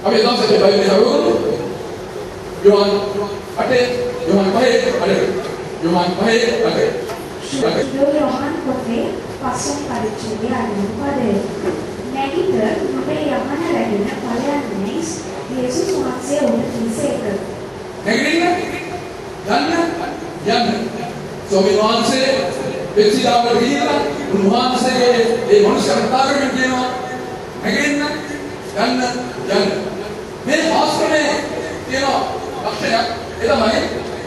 අපි දවසේ බයිබලේ හරවමු. යෝහන් 8 යෝහන් 5 යෝහන් 5 යෝහන් පොතේ පස්වෙනි පරිච්ඡේදයේ අනුව පදේ. නැගිට නුඹේ යමන රැගෙන ඵලයන්ෙහි යේසුස් වහන්සේ උණ කිසේක. නැගිටින්න යන්න ස්වාමීන් වහන්සේ වෙච්චිලාවට ගිහිල්ලා උන්වහන්සේගේ ඒ මනුෂ්‍ය කතාවෙන් කියනවා නැගිටින්න යන්න මේ ශාස්ත්‍රයේ තියෙන ලක්ෂණයක් ඒ තමයි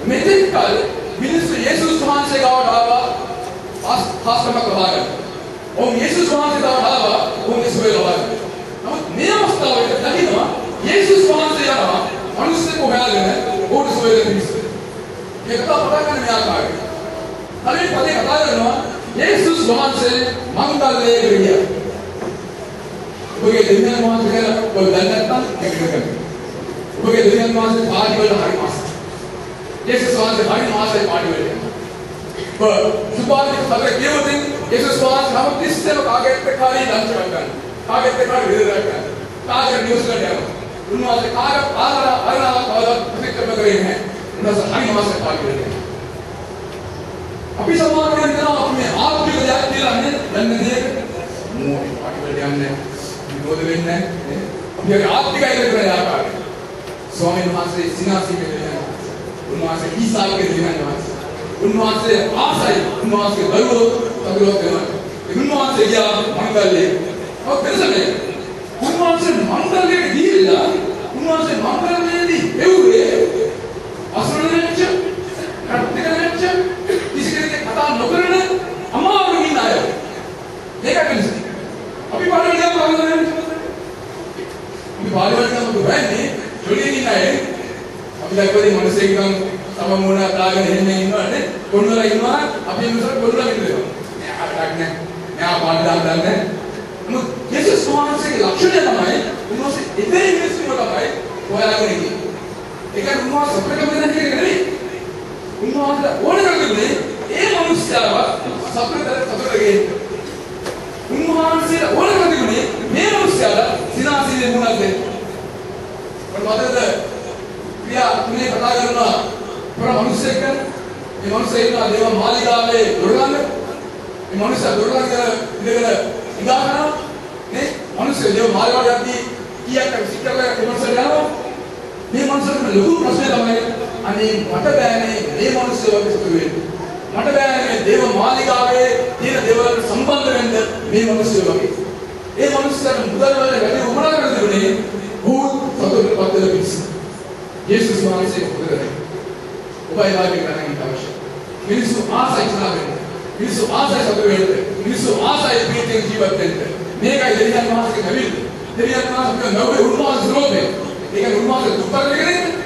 මෙතෙක් කල මිනිස්සු යේසුස් වහන්සේ ගාවට ආවා ශාස්ත්‍රමක භාගය. ඔව් යේසුස් වහන්සේ ගාවට ආවා ඔව් ඉස්රායෙල් භාගය. නමුත් මේ අවස්ථාවේ දකින්නවා යේසුස් වහන්සේ යනවා මිනිස්සු කොහාගෙන ඕට සොයලා මිනිස්සු. මේක තමයි පටන් ගන්න මේ ආකාරයට. හරියට පදේ කතා කරනවා යේසුස් වහන්සේ මංගල්‍යයේ ගියා. ඔබගේ දෙවියන් වහන්සේ කියලා ඔබ දැන් නැත්තම් ඒක කරගන්න. ඔබගේ දෙවියන් වහන්සේ පාටි වල හරි මාස. යේසුස් වහන්සේ හරි මාසයි පාටි වල. සුභානික සබර කියවදින් යේසුස් වහන්සේ නම් කිසිම කාගෙත් කාරී ලංච ගන්න. කාගෙත් කාරී විතර ගන්න. කාගෙත් නිවුස් ගන්න යනවා. උන්වහන්සේ කාග ආරාව කවදාවත් ප්‍රතික්‍රම කරේ නැහැ. උන්වහන්සේ හරි මාසයි පාටි වල. අපි සමාජයෙන් දෙනවා අපි මේ ආර්ථික දෙයක් කියලා නේද යන්නේ මොකක්ද පාටි වල යන්නේ මොකද වෙන්නේ අපි ආර්ථිකය කරන ආකාරය ස්වාමීන් වහන්සේ සිනාසීමේ දෙනවා උන්වහන්සේ ඊසාවගේ දෙනවා උන්වහන්සේ ආසයි උන්වහන්සේ දරුවෝ දෙනවා උන්වහන්සේ ගියා මංගල්‍යයේ ඔව් දෙසනේ උන්වහන්සේ මංගල්‍යයේ ගිහිල්ලා උන්වහන්සේ මංගල්‍යයේදී එව්වේ අසරණෙච්ච කට්ටිකනෙච්ච කිසිකෙනෙක් කතා නොකරන අමාරු ඉන්න අය මේක වෙනස අපි පාඩම් කරනවා අපි පාඩම් කරනවා වෙන්නේ ජොලියෙන් ඉන්න අය අපි දැක්කේ මිනිස්සෙක් නම් තම මොන දාගෙන එන්නේ ඉන්නවනේ කොන්නලා ඉන්නවා අපි මිනිස්සු කොන්නලා ඉන්නවා නෑ අරක් නෑ නෑ පාඩම් දාන්නේ මොකද යේසුස් වහන්සේගේ ලක්ෂණය තමයි උන්වහන්සේ ඉතින් මිනිස්සු තමයි හොයාගෙන ඉන්නේ ඒක උන්වහන්සේ අපිට දෙන්න නෙවෙයි උන්වහන්සේ ඕන කරන්නේ ඒ මනුස්සයව සතුටේ උන්වහන්සේ ඕන කරන්නේ මේ මනුස්සයව සිනාසීනේ මුණක් දෙන්න. මොකද ක්‍රියා තුනේ කතා කරනවා පර මනුස්සයෙක් මේ මනුස්සය ඉන්නවා දේව මාලිගාවේ දොරලංග මේ මනුස්සය දොරලංග ඉඳගෙන ඉඳානවා නේ මනුස්සය දේව මාලිගාවට යද්දී කීයක් සික්කලා ඒ මනුස්සය යනවා මේ මනුස්සයාට ලොකු ප්‍රශ්නේ තමයි අනේ මට බෑනේ මේ මනුස්සය වගේ සතුටු වෙන්න. මට බෑනේ දේව මාලිගාවේ තියෙන දේවල් සම්බන්ධ වෙන්න මේ මනුස්සය වගේ. ඒ මනුස්සයාට මුදල් වල වැඩි උමනා කර දෙන්නේ භූත සතුටට පත් වෙන පිස්ස. යේසුස් වහන්සේ මොකද කරන්නේ? ඔබයි වාගේ කරන්නේ අවශ්‍ය. මිනිස්සු ආසයි සාවෙන්න. මිනිස්සු ආසයි සතුටු වෙන්න. මිනිස්සු ආසයි ප්‍රීතියෙන් ජීවත් වෙන්න. මේකයි දෙවියන් වහන්සේ කවිද. දෙවියන් වහන්සේ නෝවේ උන්වහන්සේ නෝවේ. ඒක උන්වහන්සේ දුක් කරගෙන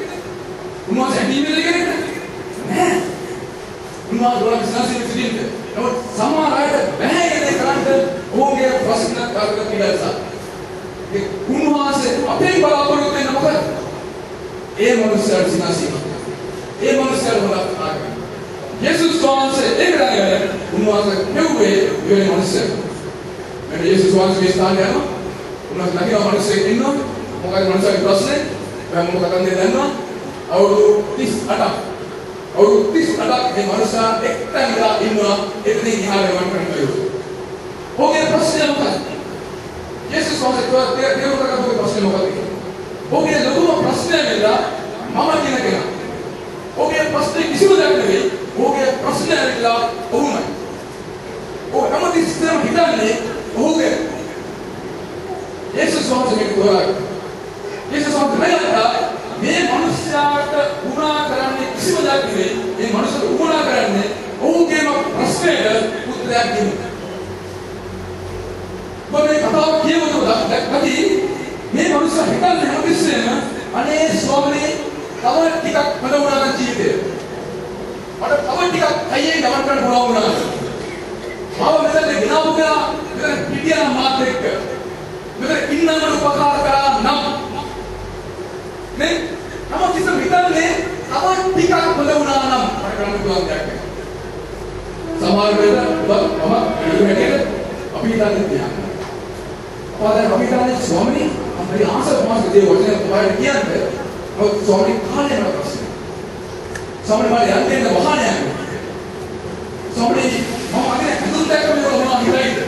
උන්වහන්සේ ඇදීමේ කරගෙන නෑ උන්වහන්සේ වල විශ්වාසයෙන් සිටින්න නමුත් සමහර අයට බෑ කියන කරන්ට ඔහුගේ ප්‍රශ්න කරගෙන කියලා ඒ උන්වහන්සේ අපේ බලාපොරොත්තු වෙන මොකද ඒ මනුස්සයාට සිනාසීම ඒ මනුස්සයාට බලපෑම යේසුස් වහන්සේ ඒක දැනගෙන උන්වහන්සේ නෙව්වේ ඒ මනුස්සයා මම යේසුස් වහන්සේගේ ස්ථානය යනවා උන්වහන්සේ ළඟ මනුස්සයෙක් ඉන්නවා මොකද මනුස්සයාගේ ප්‍රශ්නේ මම මොකක්ද දන්නවා අවුරුදු 38ක් අවුරුදු 38ක් මේ මනුස්සයා එක්තැනලා ඉන්නවා එතනින් ඉහාට වන් කරනවා ඔහුගේ ප්‍රශ්නේ මොකක්ද යේසුස් වහන්සේ දේවකගේ ප්‍රශ්නේ මොකක්ද ඔහුගේ ලොකුම ප්‍රශ්නේ වෙලා මම කියන කෙනා ඔහුගේ ප්‍රශ්නේ කිසිම දෙයක් නෙවෙයි ඔහුගේ ප්‍රශ්නේ ඇවිල්ලා ඔහුමයි ඔහු හැමතිස්සෙම හිතන්නේ ඔහුගේ යේසුස් වහන්සේ කියනවා යේසුස් වහන්සේ මේ මනුස්සයාට උනා කරන්නේ කිසිම දෙයක් නෙවෙයි මේ මනුස්සයාට උනා කරන්නේ ඔහුගේම ප්‍රශ්නෙට උත්තරයක් දෙන්න. මේ කතාව කියවුවොත් දැක්කදී මේ මනුස්සයා හිතන්නේ හැමතිස්සෙම අනේ ස්වාමීනි තව ටිකක් හොඳ වුණා නම් ජීවිතේ. මට තව ටිකක් අයියේ ගමන් කරන්න පුළුවන් වුණා. මාව මෙතන ගෙනාවු කියලා මෙතන පිටියන මාත් එක්ක. මෙතන ඉන්නම උපකාර කරා නම් නේ නමුත් ඉතින් හිතන්නේ තව ටිකක් හොඳ වුණා නම් මට කරන්න පුළුවන් දෙයක් නැහැ. සමහර වෙලාවට මම හැටියට අපි හිතන්නේ තියන්න. අපේ අපි හිතන්නේ ස්වාමීනි අපේ ආසව මාසයේ වචන ඔයාලට කියන්නේ ඔය ස්වාමීන් කාලේ මට ප්‍රශ්න. ස්වාමීන් මට යන්න වහනයක්. ස්වාමීන් මම අගේ අඳුන් දැක්කම මොනවා හිතයිද?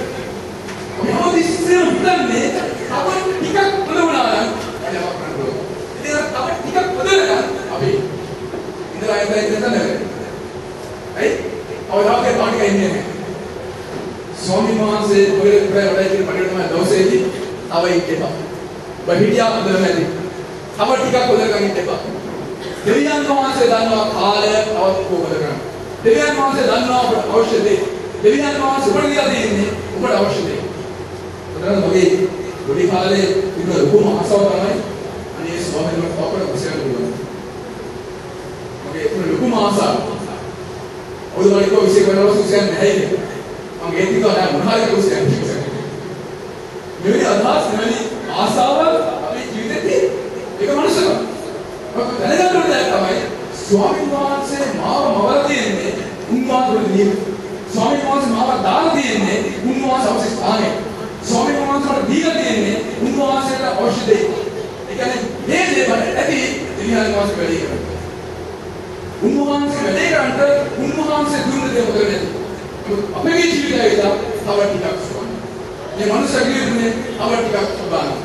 මම ඉස්සෙල්ලා හිතන්නේ අපිට ටිකක් හොඳ වුණා නම් එනවා කරන්න. ඉතින් අපිට ටිකක් හොඳ වෙනවා අපි ඉඳලා ඉඳලා නැහැ. ඇයි? අවදාගේ පාටික ඉන්නේ නැහැ. ස්වාමීන් වහන්සේ ඔය වැඩ කියන පරිදි තමයි දවසේදී අවයි ඉන්නවා. බහිදියා හොඳ නැති. අපිට ටිකක් හොඳ කරගන්න ඉන්නවා. දෙවියන් වහන්සේ දන්නවා කාලය අවත් කොහොමද කරන්නේ. දෙවියන් වහන්සේ දන්නවා අපට අවශ්‍ය දේ. දෙවියන් වහන්සේ ඔබට දීලා තියෙන්නේ ඔබට අවශ්‍ය දේ. උදාහරණ මගේ පොඩි කාලේ ඉන්න ලොකුම ආසාව තමයි අනේ ස්වාමීන් වහන්සේ අපට උසයන් දුන්නා. මගේ ලොකුම ආසාව. ඔයගොල්ලෝ කෝ විශ්ේ කරනවා උසයන් නැහැ කියලා. මම ඒ ටික නෑ මොනවාරි උසයන් කියලා. මේ අදහස් නෙමෙයි ආසාව අපේ ජීවිතේ ඒක මනසක. ඔබ දැනගන්න ඕනේ තමයි ස්වාමීන් වහන්සේ මාව මවලා තියෙන්නේ උන්වහන්සේගේ ස්වාමීන් වහන්සේ මාව දාලා තියෙන්නේ උන්වහන්සේ අවශ්‍ය ස්ථානේ. ස්වාමීන් වහන්සේට දීලා තියෙන්නේ උන්වහන්සේට අවශ්‍ය දේ. ඒ කියන්නේ මේ දේවල් ඇති දෙවියන් වහන්සේ වැඩි කරනවා. උන්වහන්සේ වැඩි කරන්ට උන්වහන්සේ දුන්න දේ මොකද නැති. අපේ ජීවිතයේදී තව ටිකක් ස්වාමීන්. මේ මනුෂ්‍ය ජීවිතේ තව ටිකක් ස්වාමීන්.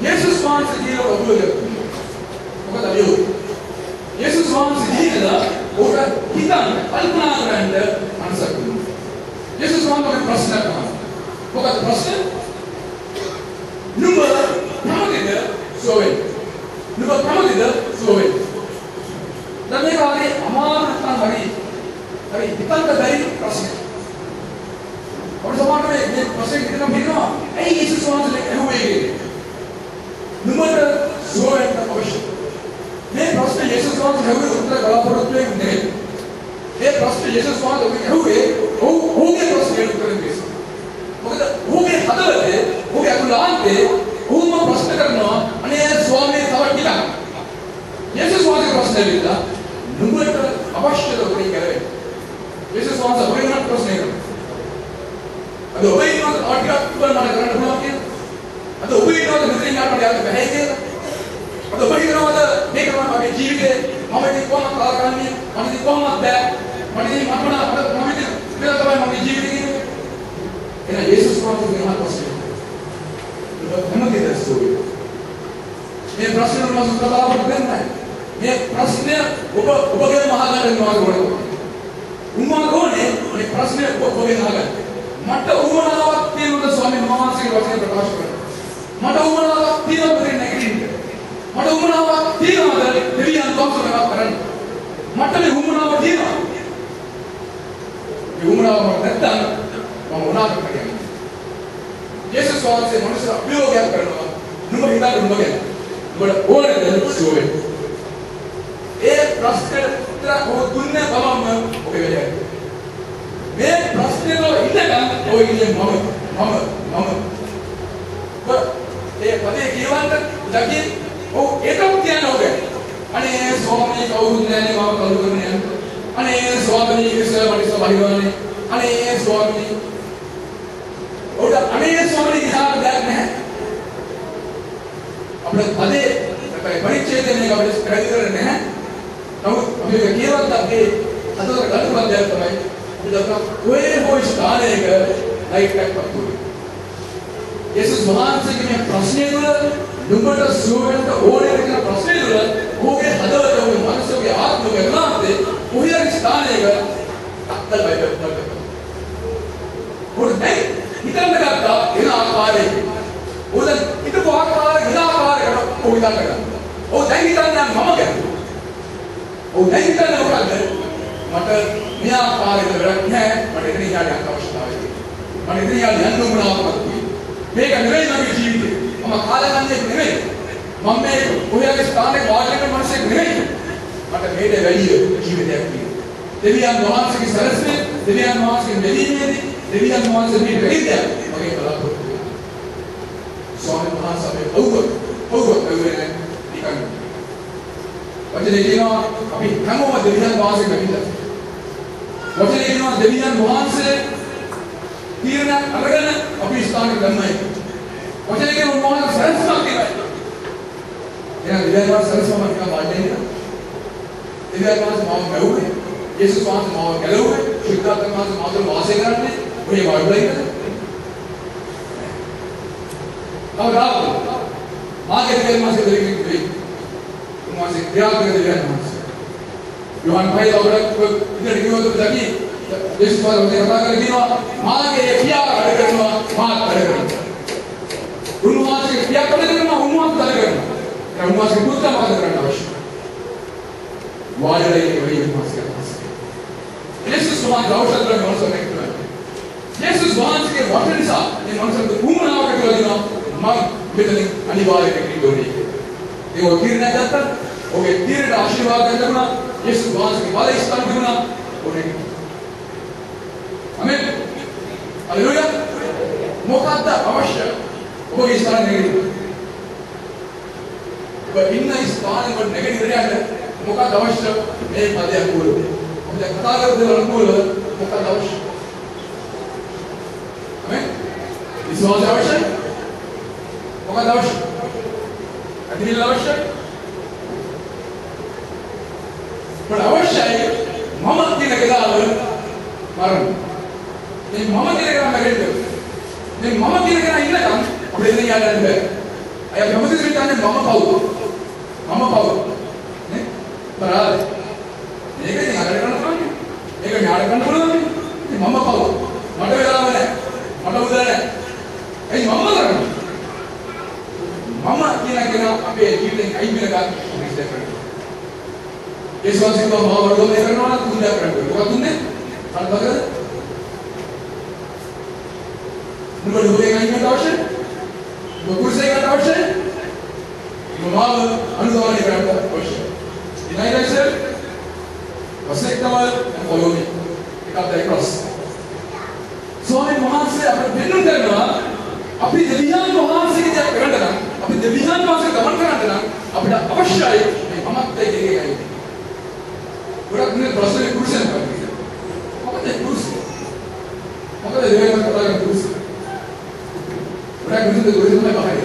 යේසුස් වහන්සේ කියලා ඔබට මොකද අයියෝ යේසුස් වහන්සේ දීලා ඔබ හිතන්න කල්පනා කරන්න මනසක් දුන්නා. යේසුස් වහන්සේ ප්‍රශ්න කරනවා. මොකද ප්‍රශ්න? නුඹ කවදද සෝවේ? නුඹ කවදද සෝවේ? දැන් මේ වාගේ අමාරු නැත්නම් හරි හිතන්න බැරි ප්‍රශ්න. ඔබ සමහරවිට මේ ප්‍රශ්න හිතනවා හිතනවා ඇයි යේසුස් වහන්සේ ඇහුවේ? නුඹට සෝවෙන්න අවශ්‍යයි. මේ ප්‍රශ්න යේසුස් වහන්සේ ඇහුවේ උත්තර බලාපොරොත්තු වෙන්නේ නෙවෙයි. මේ ප්‍රශ්න යේසුස් වහන්සේ ඇහුවේ ඔහුගේ ප්‍රශ්නෙට උත්තර දෙන්න. මොකද ඔහුගේ හදවතේ ඔහුගේ අකුලාන්තේ ඔහුම ප්‍රශ්න කරනවා අනේ ස්වාමී තව ටිකක්. යේසුස් වහන්සේ ප්‍රශ්න දෙවිලා නුඹට අවශ්‍යද ඔබේ කරේ. යේසුස් වහන්සේ ඔබේ ප්‍රශ්න කරනවා. අද ඔබේ නෝත් අටියක් තුන මට කරන්න පුළුවන් කියලා. අද ඔබේ නෝත් මෙතනින් යාට යන්න බැහැ කියලා. අද ඔබ හිතනවාද මේක තමයි මගේ ජීවිතේ මම ඉතින් කොහොමද කරන්නේ මම ඉතින් කොහොමද බෑ මම ඉතින් මම ඉතින් මේක තමයි මගේ ජීවිතේ කියන්නේ එහෙනම් යේසුස් වහන්සේ මහත් ප්‍රශ්නයක් මොකද දැස්සෝ මේ ප්‍රශ්න වල මම උත්තර දෙන්නේ මේ ප්‍රශ්නය ඔබගේ මහාගණන් වාගේ උන්වහන්සේ මේ ප්‍රශ්නය ඔබගේ මහාගණන් මට උවමනාවක් තියෙනවා ස්වාමීන් වහන්සේගේ වචනේ ප්‍රකාශ කරන්න මට උවමනාවක් තියෙනවා දෙන්නේ නැගිටින්න මට උමනාවක් තියෙනවද දෙවියන් තෝරනවා කරන්න මට මේ උමනාව තියෙනවා මේ උමනාව මට නැත්තම් මම මොනවාද කරන්නේ යේසුස් වහන්සේ මනුෂ්‍ය අභියෝගයක් කරනවා නුඹ හිතන්න නුඹ ගැන නුඹට ඕනද සුවේ ඒ ප්‍රශ්නෙට උත්තර ඔබ දුන්නේ බලන්න ඔබේ වැඩේ මේ ප්‍රශ්නේ වල ඉඳන් ඔය ඉන්නේ මම ඒ පදේ කියවන්න දකින් ඔව් ඒකම කියන්න ඕනේ. අනේ ස්වාමී කවුරුද නැනේ මම කවුරු කරන්නේ යන්න. අනේ ස්වාමී ඉස්සර මට සබහිවන්නේ. අනේ ස්වාමී. ඔව් අනේ ස්වාමී කියාට දෙයක් නැහැ. අපේ පදේ පරිච්ඡේදය මේක අපිට පැහැදිලි කරන්නේ නැහැ. නමුත් අපි කියවත් අපේ අතට ගන්න දෙයක් තමයි අපිට කොහේ හෝ ස්ථානයක ලයිට් එකක් වතුනේ. යේසුස් වහන්සේගේ මේ ප්‍රශ්නේ වල නුඹට සුවවෙන්න ඕනේ කියන ප්‍රශ්නේ වල ඔහුගේ හදවත ඔහුගේ මනස ඔහුගේ ආත්මය ගන්නාතේ ඔහුගේ ස්ථානයක අත්තල් බයිබල් පොඩ්ඩයි හිතන්න ගත්තා එන ආකාරයේ ඔය හිතපු ආකාරයකට ඔහු හිතන්න ගත්තා. ඔහු දැන් හිතන්නේ මම ගැන. ඔහු දැන් හිතන්නේ මොකද්ද? මට මේ ආකාරයකට වැඩක් නැහැ. මට එතන යාට අවශ්‍යතාවය තියෙනවා. මට එතන යාට යන්න උවමනාවක් මේක නෙවෙයි මගේ ජීවිතේ. මම කාලකන්ණියෙක් නෙවෙයි. මම මේ ඔයගේ ස්ථානයේ වාඩි වෙන මිනිහෙක් නෙවෙයි. මට මේට වැඩි ජීවිතයක් තියෙනවා. දෙවියන් වහන්සේගේ සරසනේ, දෙවියන් වහන්සේගේ මෙලීමේදී, දෙවියන් වහන්සේ මේ දෙවියන් මගේ බලාපොරොත්තු වෙනවා. ස්වාමීන් වහන්සේ ඔව්වේ නිකන්. වචනේ කියනවා අපි හැමෝම දෙවියන් වහන්සේ කවිලා. වචනේ කියනවා දෙවියන් වහන්සේ තීරණ අරගෙන අපි ස්ථානෙ ගන්නයි. වචනේ කියන මොනවාද සරසක් කියලා. එහෙනම් දෙවියන් වහන්සේ සරසවම නිකන් වඩන්නේ නේද? දෙවියන් වහන්සේ මාව ගැවුවේ. යේසුස් වහන්සේ මාව ගැලවුවේ. ශුද්ධාත්ම වහන්සේ මාව තුළ වාසය කරන්නේ. ඔය වඩලා ඉන්නද? කවදාද? මාගේ දෙවියන් වහන්සේ දෙවියන් කිව්වේ. උන්වහන්සේ ක්‍රියාත්මක දෙවියන් වහන්සේ. යෝහන් 5 ඉදිරියට ගියොත් දකි යේසුස් වහන්සේ කතා කරලා කියනවා මාගේ ක්‍රියාව වැඩ කරනවා මාත් වැඩ කරනවා. උන්වහන්සේ ක්‍රියා කරනවා උන්වහන්සේ වැඩ කරනවා. ඒ උන්වහන්සේ පුත්‍රම වැඩ කරන්න අවශ්‍යයි. වාඩිලා ඉන්නේ වෙයි උන්වහන්සේ. යේසුස් වහන්සේ අවශ්‍ය කරන මොනසක් නෙක්නවා. යේසුස් වහන්සේගේ වචන නිසා මේ මනුස්සයෙක් වුණාවක් කියලා දෙනවා. මම මෙතන අනිවාර්යයෙන් කිව්ව ඕනේ. ඒ ඔකිරණ දැක්කත් ඔගේ තීරණ ආශිර්වාද ලැබුණා. යේසුස් වහන්සේගේ බලය ස්ථාන දුන්නා. ඕනේ. ආමෙන්. හalleluya. මොකක්ද අවශ්‍ය? ඔබගේ ස්ථාන නෙගෙන්නේ. ඔබ ඉන්න ස්ථානේ වල නෙගෙන්නේ මොකක්ද අවශ්‍ය? මේ පදයක් වල. ඔබ කතා කරන දේවල් වල මොකක්ද අවශ්‍ය? ආමෙන්. විශ්වාසය අවශ්‍යයි. මොකක්ද අවශ්‍ය? අදිරිල අවශ්‍යයි. पण අවශ්‍යයි මම කියන කතාව මරන්න. මේ මම කියන එක නැගෙන්න. මේ මම කියන කෙනා ඉන්නකම් අපිට ඉන්න යන්න බෑ. අය හැමතිස්සෙම හිතන්නේ මම කවුද? මම කවුද? නේ? බරාද? මේක ඉතින් අර කරන්න පුළුවන්. මේක ඥාන කරන්න පුළුවන්. ඉතින් මම කවුද? මට වෙලාව නැහැ. මට උදේ නැහැ. එයි මම කරන්නේ. මම කියන කෙනා අපේ ජීවිතෙන් අයින් වෙනකන් ඉස්සේ කරනවා. ඒ ස්වාමීන් වහන්සේ මාව වඩෝනේ කරනවා නම් තුන්දා කරන්නේ. මොකක්ද තුන්නේ? අල්පකද? නුඹ නුඹේ අයින් වෙන්න අවශ්‍යයි. නුඹ කුරුසේ ගන්න අවශ්‍යයි. නුඹ මාව අනුගමනය කරන්න අවශ්‍යයි. deny yourself, forsake the world and follow me. Pick up thy cross. ස්වාමීන් වහන්සේ අපිට දෙන්නුම් කරනවා අපි දෙවියන් වහන්සේගේ දේ කරන්න නම් අපි දෙවියන් වහන්සේ ගමන් කරන්න නම් අපිට අවශ්‍යයි මේ මමත් දෙකේ ගොඩක් නේ ප්‍රශ්නේ කුරුසෙන් කරන්නේ. මොකද කුරුස? මොකද දෙවියන් කතා කරන කුරුස? ගොඩක් කුරුසෙන් කුරුසෙන් තමයි බහයි.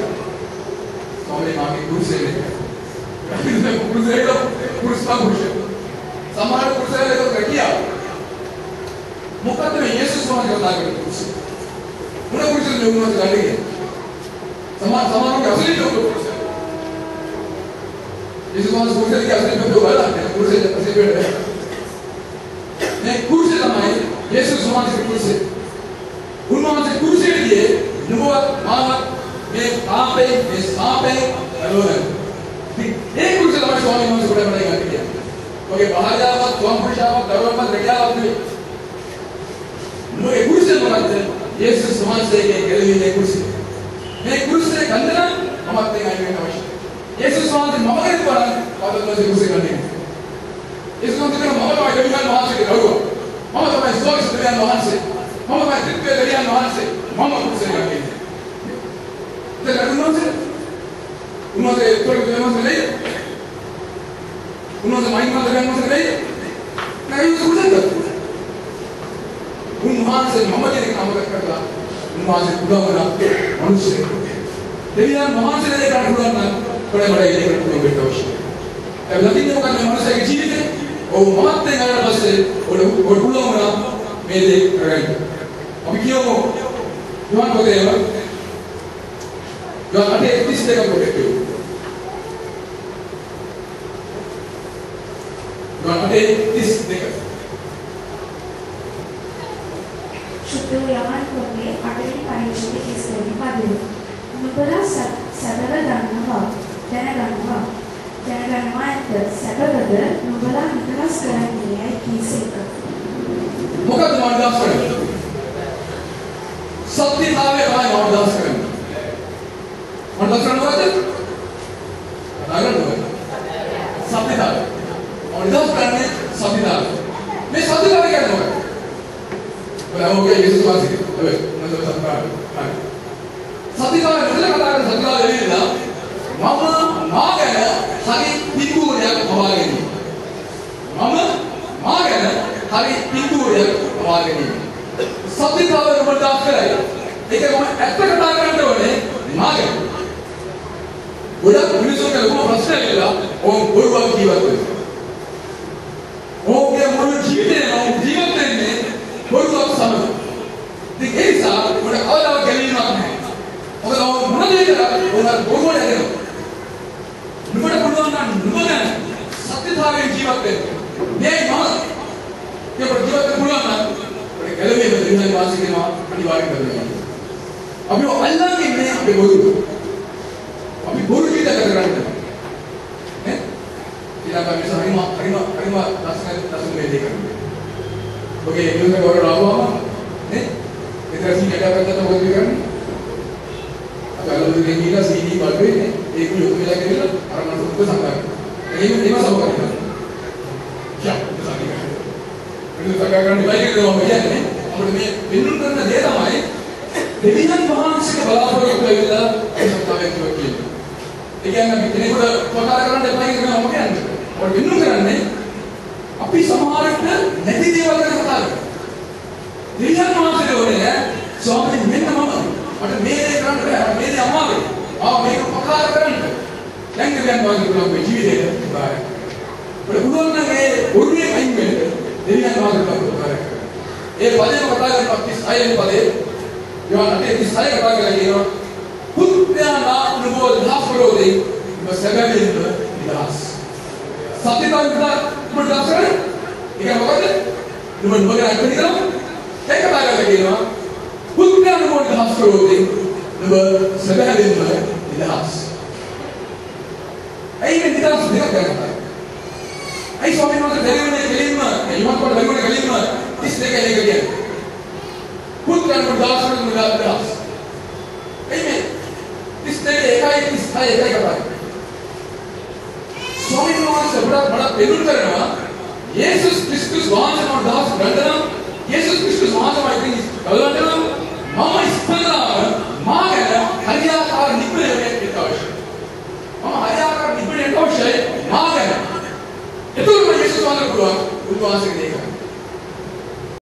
ස්වාමීන් මාගේ කුරුසෙන් නේ. අපි කුරුසෙන් කුරුස් පාගුෂ. සමහර කුරුසෙන් ඒක කියා. මොකද මේ යේසුස් වහන්සේ කතා කරන කුරුස? මොන කුරුසෙන් නුඹ ගන්නේ? සමහරව අසලී කුරුස. यीशु वहाँ कुर्सी के आसने पे बैठा है कुर्सी ऐसे बैठे हैं मैं कुर्सी लगाई यीशु वहाँ से कुर्सी उन्होंने से कुर्सी लिए नुबुवत मानव मैं कहाँ पे हेलो है एक कुर्सी लगा स्वामी वहाँ से बड़े गाने किया ओके बाहर जाओ मत स्वामी खुश आओ करो मत रखिया आप भी नो एक कुर्सी लगाते यीशु वहाँ से एक कुर्सी मैं कुर्सी कंधना हम अपने गाने में नमस्ते यीशु वहाँ मम के द्वारा पादों से कुर्सी करने यीशु वहाँ से मम का देवियान वहाँ से करो मम का स्वर्ग देवियान वहाँ से मम का दिव्य देवियान वहाँ से मम कुर्सी करने तो उन्होंने स्वर्ग देवियान से नहीं उन्होंने महिमा देवियान से नहीं नहीं उस कुर्सी कर वहाँ से मम के काम करता वहाँ से खुदा बना मनुष्य देवियान वहाँ से लेकर खुदा ना बड़े-बड़े लेकर कोई बैठा हो अब लतीनों का मनुष्य की जीवित है और मारते हैं अगर बस और खुला होना मेरे कराई अब क्यों जुआन हो गए हैं जुआन 38 तक को देखते हो जुआन 38 तक शुद्ध यामान को में आठवीं परीक्षा के इस करने वाले नुबरा सदर दानवा जनगणवा जनगणवायत सदरद नुबला निकलस करने है किसे मुकद मार्गदर्शन करें सत्य भावे भाई मार्गदर्शन करें मार्गदर्शन होते अगर होते सत्य भावे मार्गदर्शन करने सत्य भावे मैं सत्य भावे क्या होगा बोला हो गया यीशु वासी अबे मतलब सत्य भावे सत्य भावे मतलब कथा कर सत्य भावे नहीं ना मामा मागना हरी पिंगुरिया भवागनी मामा मागना हरी पिंगुरिया भवागनी सत्य भावे बर्दाश्त कराए एक मैं ऐसा कथा करने वाले मागे ගොඩක් මිනිස්සුන්ට ලොකු ප්‍රශ්නයක් වෙලා ඕම් බොරුවක් ජීවත් වෙනවා. ඕම්ගේ මුළු ජීවිතේම ජීවත් වෙන්නේ බොරුවක් සමග. ඉතින් ඒ නිසා මොන අවදාව ගැලීමක් නැහැ. මොකද ඕම් මොන දේ කරා ඕන බොරුවට යනවා. නුඹට පුළුවන් නම් නුඹ ගැන සත්‍යතාවයෙන් ජීවත් වෙන්න. මේ මම ඒ ජීවත් වෙන්න පුළුවන් නම් ඔය ගැලවෙන්න දෙවියන් වාසය කරනවා අනිවාර්යෙන් කරනවා. අපි අල්ලන්නේ නැහැ අපි බොරු. අපි බොරු විදිහට කරන්නේ. නේ? ඊළඟ මිස හරිම දසන මේ දෙක කරන්නේ. ඔගේ නියුස් එක වල ආවම නේ? ඒතර සීකට කරද්දී මොකද කරන්නේ? අපි අලුතෙන් ගිහලා CD බලුවේ ඒක යොමු වෙලා කියලා අර මනසට සංගාය. ඒකම සමකරනවා. යා සංගාය. ඒක සංගායන්නේ බයික් එකේ මම කියන්නේ අපිට මේ වෙනුම් කරන දේ තමයි දෙවියන් වහන්සේගේ බලාපොරොත්තු වෙලා සත්‍යයෙන් කියන්නේ. ඒ කියන්නේ අපි කෙනෙකුට ප්‍රකාර කරන්න එපා කියලා මම කියන්නේ. ඔය වෙනුම් කරන්නේ අපි සමහරට නැති දේවල් ගැන කතා කරනවා. දෙවියන් වහන්සේට ඕනේ ස්වාමීන් මෙන්න මට මේ දේ කරන්න බෑ. මේ දේ අමාරුයි. මේක ප්‍රකාර කරන්න. දැන් දෙවියන් වහන්සේ පුළුවන් ජීවිතේට බාරයි. ඔය පුළුවන් නම් ඒ ඔරුවේ අයින් වෙන්න දෙවියන් වහන්සේ ප්‍රකාර කරනවා. ඒ පදේම කතා කරනවා 36 පදේ Yohanes 36 කතා කරලා කියනවා පුත්‍රයානා නුඹව දහස් කරෝදී නුඹ සැබවින්ම නිදහස්. සත්‍යතාව විතර නුඹ දහස් කරන්නේ? ඒක මොකද? නුඹ ගැන අත්දැකීම කරනවා. ඒක කතා කරලා කියනවා පුත්‍රයා නුඹව දහස් කරෝදී නුඹ සැබවින්ම නිදහස්. ඇයි මේ නිදහස් දෙක කරන්නේ? ඇයි ස්වාමීන් වහන්සේ දෙවියන්ගේ කෙලින්ම යමක් කොට දෙවියන්ගේ කෙලින්ම 32 එක කියන්නේ? පුත්‍රයන් වහන්සේ මුදාස්. එයිනේ. එකයි කතා. ස්වාමීන් වහන්සේ බඩ පෙදුල් කරනවා. යේසුස් ක්‍රිස්තුස් වහන්සේ වහන්දාස් ගන්නවා. යේසුස් ක්‍රිස්තුස් වහන්සේ වයින් ගලවනවා. මම ඉස්පලා මාගෙන හරියාකාර නිපුණයක් අවශ්‍යයි. මම හරියාකාර නිපුණයක් අවශ්‍යයි මාගෙන. එතකොට යේසුස් වහන්සේ පුළුවන් උන්වහන්සේගේ දෙක.